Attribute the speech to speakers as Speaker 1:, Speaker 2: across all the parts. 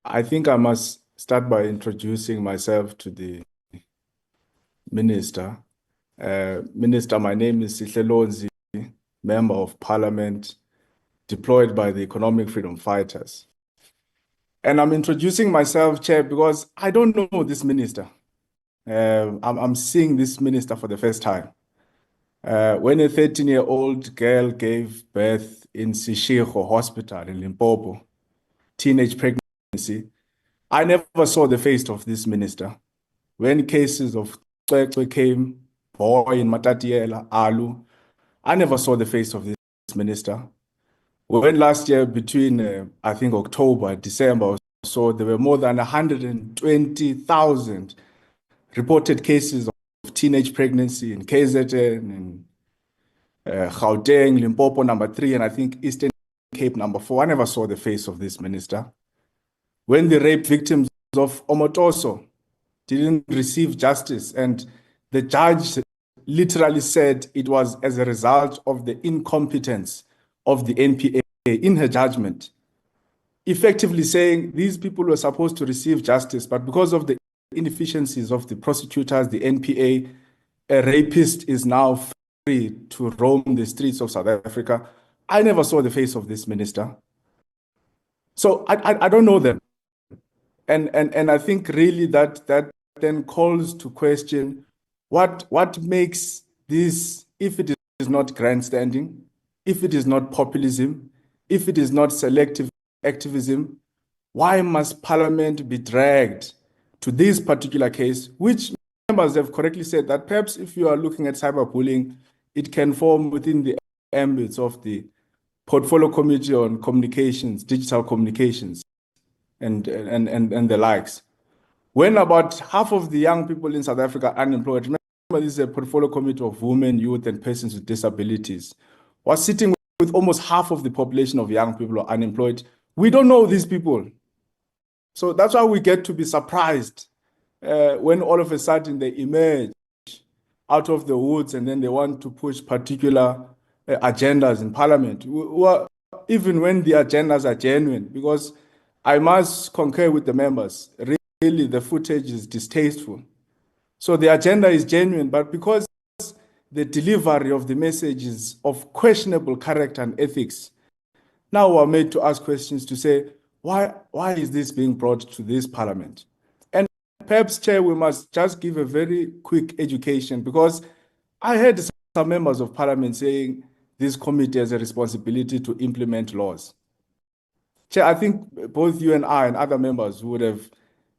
Speaker 1: I think I must start by introducing myself to the Minister. Minister, my name is Sihlelonzi, Member of Parliament, deployed by the Economic Freedom Fighters. And I'm introducing myself, Chair, because I don't know this minister. I'm seeing this minister for the first time. When a 13-year-old girl gave birth in Sishiro Hospital in Limpopo, teenage pregnancy, I never saw the face of this minister. When cases of Cwecwe came, Boy in Matatiela, Alu, I never saw the face of this minister. When last year, between I think October and December or so, there were more than 120,000 reported cases of teenage pregnancy in KZN, in Gauteng, Limpopo number 3, and I think Eastern Cape number 4. I never saw the face of this minister. When the rape victims of Omotoso didn't receive justice, and the judge literally said it was as a result of the incompetence of the NPA in her judgment, effectively saying these people were supposed to receive justice, but because of the inefficiencies of the prosecutors, the NPA, a rapist is now free to roam the streets of South Africa. I never saw the face of this minister. So I don't know them. And I think really that then calls to question what makes this, if it is not grandstanding, if it is not populism, if it is not selective activism, why must Parliament be dragged to this particular case, which members have correctly said that perhaps if you are looking at cyberbullying, it can fall within the ambits of the Portfolio Committee on Communications, Digital Communications, and the likes. When about half of the young people in South Africa are unemployed, remember this is a portfolio committee of women, youth, and persons with disabilities, was sitting with almost half of the population of young people are unemployed. We don't know these people. So that's why we get to be surprised when all of a sudden they emerge out of the woods and then they want to push particular agendas in Parliament, even when the agendas are genuine, because I must concur with the members. Really, the footage is distasteful. So the agenda is genuine, but because the delivery of the message is of questionable character and ethics, now we're made to ask questions to say, why is this being brought to this Parliament? And perhaps, Chair, we must just give a very quick education, because I heard some members of Parliament saying this committee has a responsibility to implement laws. Chair, I think both you and I and other members would have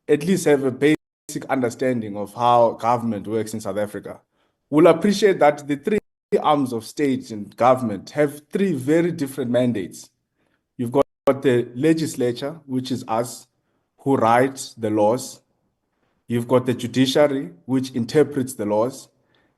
Speaker 1: at least have a basic understanding of how government works in South Africa. We'll appreciate that the three arms of state and government have three very different mandates. You've got the legislature, which is us, who writes the laws. You've got the judiciary, which interprets the laws.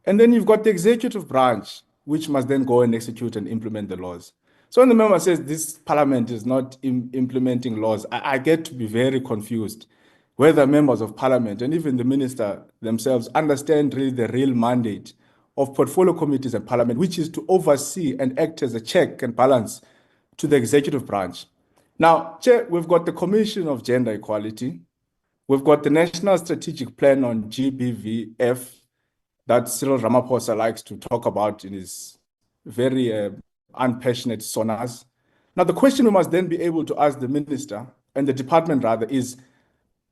Speaker 1: And then you've got the executive branch, which must then go and execute and implement the laws. So when the member says this Parliament is not implementing laws, I get to be very confused whether members of Parliament and even the minister themselves understand really the real mandate of portfolio committees and Parliament, which is to oversee and act as a check and balance to the executive branch. Now, Chair, we've got the Commission of Gender Equality. We've got the National Strategic Plan on GBVF that Cyril Ramaphosa likes to talk about in his very unpassionate sonas. Now, the question we must then be able to ask the minister and the department rather is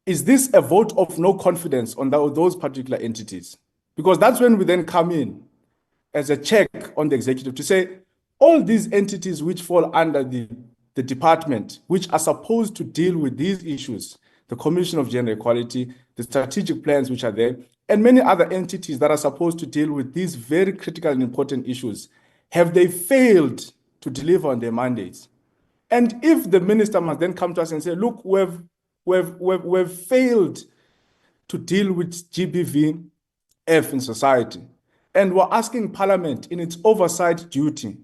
Speaker 1: this a vote of no confidence on those particular entities? Because that's when we then come in as a check on the executive to say, all these entities which fall under the department, which are supposed to deal with these issues, the Commission of Gender Equality, the strategic plans which are there, and many other entities that are supposed to deal with these very critical and important issues, have they failed to deliver on their mandates? And if the minister must then come to us and say, look, we've failed to deal with GBVF in society, and we're asking Parliament in its oversight duty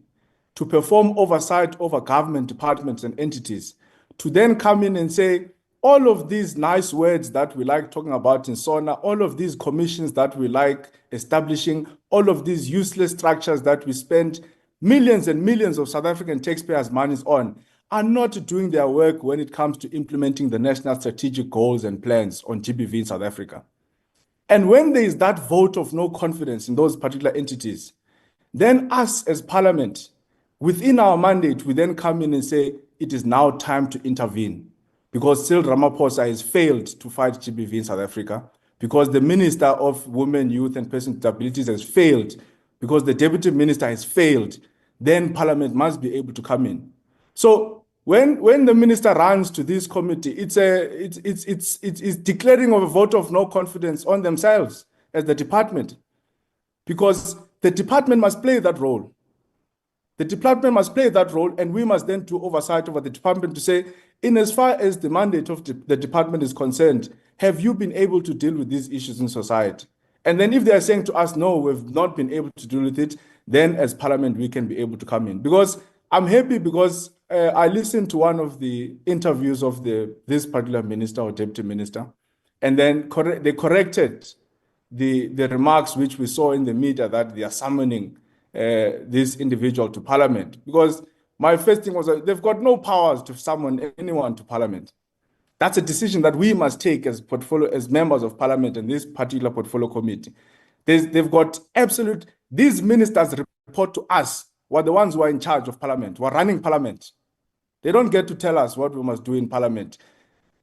Speaker 1: to perform oversight over government departments and entities, to then come in and say, all of these nice words that we like talking about in SONA, all of these commissions that we like establishing, all of these useless structures that we spend millions and millions of South African taxpayers' monies on, are not doing their work when it comes to implementing the national strategic goals and plans on GBV in South Africa. And when there is that vote of no confidence in those particular entities, then us as parliament, within our mandate, we then come in and say, it is now time to intervene. Because Cyril Ramaphosa has failed to fight GBV in South Africa, because the Minister of Women, Youth and Persons with Disabilities has failed, because the Deputy Minister has failed, then Parliament must be able to come in. So when the minister runs to this committee, it's declaring of a vote of no confidence on themselves as the department, because the department must play that role. The department must play that role, and we must then do oversight over the department to say, in as far as the mandate of the department is concerned, have you been able to deal with these issues in society? And then if they are saying to us, no, we've not been able to deal with it, then as parliament, we can be able to come in. Because I'm happy because I listened to one of the interviews of this particular minister or deputy minister, and then they corrected the remarks which we saw in the media that they are summoning this individual to parliament. Because my first thing was that they've got no powers to summon anyone to parliament. That's a decision that we must take as members of parliament and this particular portfolio committee. They've got absolute, these ministers report to us, who are the ones who are in charge of parliament, who are running parliament. They don't get to tell us what we must do in parliament.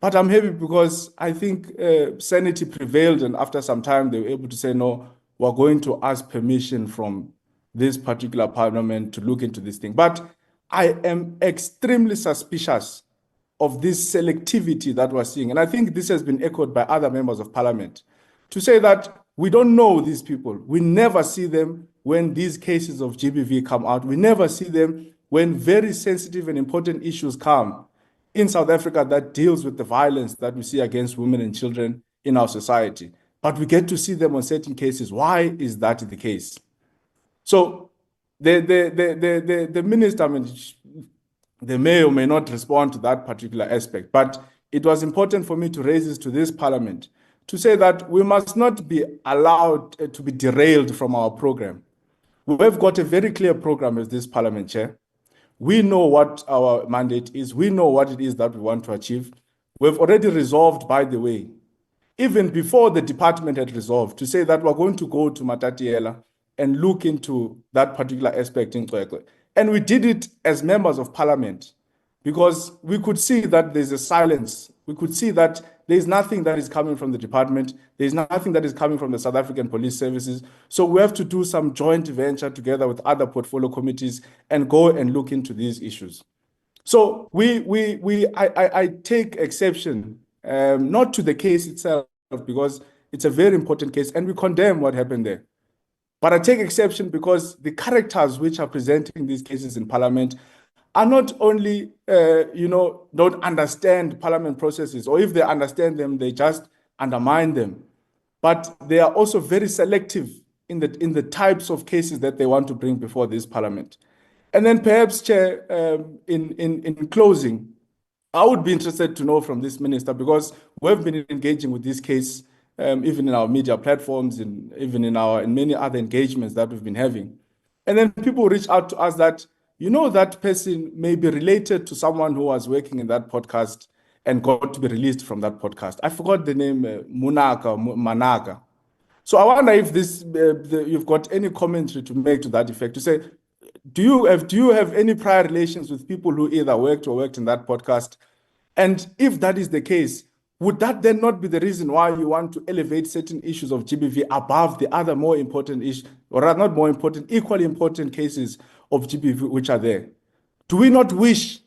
Speaker 1: But I'm happy because I think sanity prevailed, and after some time they were able to say, no, we're going to ask permission from this particular parliament to look into this thing. But I am extremely suspicious of this selectivity that we're seeing. And I think this has been echoed by other members of parliament to say that we don't know these people. We never see them when these cases of GBV come out. We never see them when very sensitive and important issues come in South Africa that deals with the violence that we see against women and children in our society. But we get to see them on certain cases. Why is that the case? So the minister, I mean, they may or may not respond to that particular aspect, but it was important for me to raise this to this parliament to say that we must not be allowed to be derailed from our program. We've got a very clear program as this parliament chair. We know what our mandate is. We know what it is that we want to achieve. We've already resolved, by the way, even before the department had resolved, to say that we're going to go to Matatiela and look into that particular aspect in Xwexwe. And we did it as members of parliament because we could see that there's a silence. We could see that there's nothing that is coming from the department. There's nothing that is coming from the South African Police Services. So we have to do some joint venture together with other portfolio committees and go and look into these issues. So I take exception, not to the case itself, because it's a very important case and we condemn what happened there. But I take exception because the characters which are presenting these cases in parliament are not only, don't understand parliament processes, or if they understand them, they just undermine them. But they are also very selective in the types of cases that they want to bring before this parliament. And then perhaps, Chair, in closing, I would be interested to know from this minister, because we've been engaging with this case, even in our media platforms and even in many other engagements that we've been having. And then people reach out to us that, that person may be related to someone who was working in that podcast and got to be released from that podcast. I forgot the name, Manaka. So I wonder if you've got any commentary to make to that effect, to say, do you have any prior relations with people who either worked or worked in that podcast? And if that is the case, would that then not be the reason why you want to elevate certain issues of GBV above the other more important issues, or rather not more important, equally important cases of GBV which are there? Do we not wish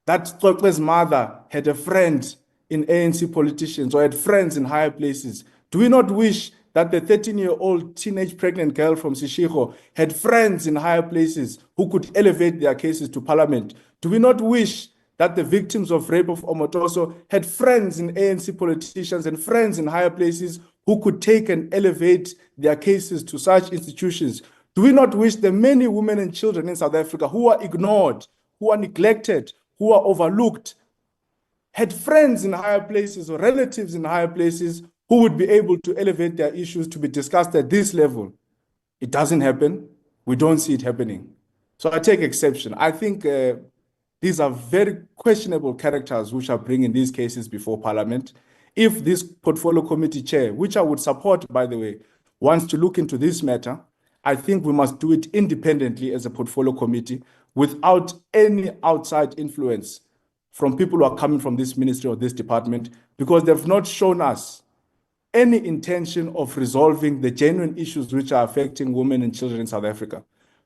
Speaker 1: that Xwexwe's mother had a friend in ANC politicians or had friends in higher places? Do we not wish that the 13-year-old teenage pregnant girl from Sishiro had friends in higher places who could elevate their cases to parliament? Do we not wish that the victims of rape of Omotoso had friends in ANC politicians and friends in higher places who could take and elevate their cases to such institutions? Do we not wish the many women and children in South Africa who are ignored, who are neglected, who are overlooked, had friends in higher places or relatives in higher places who would be able to elevate their issues to be discussed at this level? It doesn't happen. We don't see it happening. So I take exception. I think these are very questionable characters which are bringing these cases before Parliament. If this portfolio committee chair, which I would support, by the way, wants to look into this matter, I think we must do it independently as a portfolio committee without any outside influence from people who are coming from this ministry or this department, because they've not shown us any intention of resolving the genuine issues which are affecting women and children in South Africa.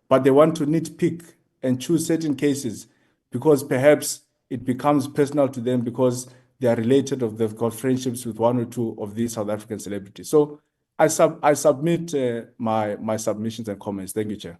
Speaker 1: But they want to nitpick and choose certain cases because perhaps it becomes personal to them because they are related or they've got friendships with one or two of these South African celebrities. So I submit my submissions and comments. Thank you, Chair.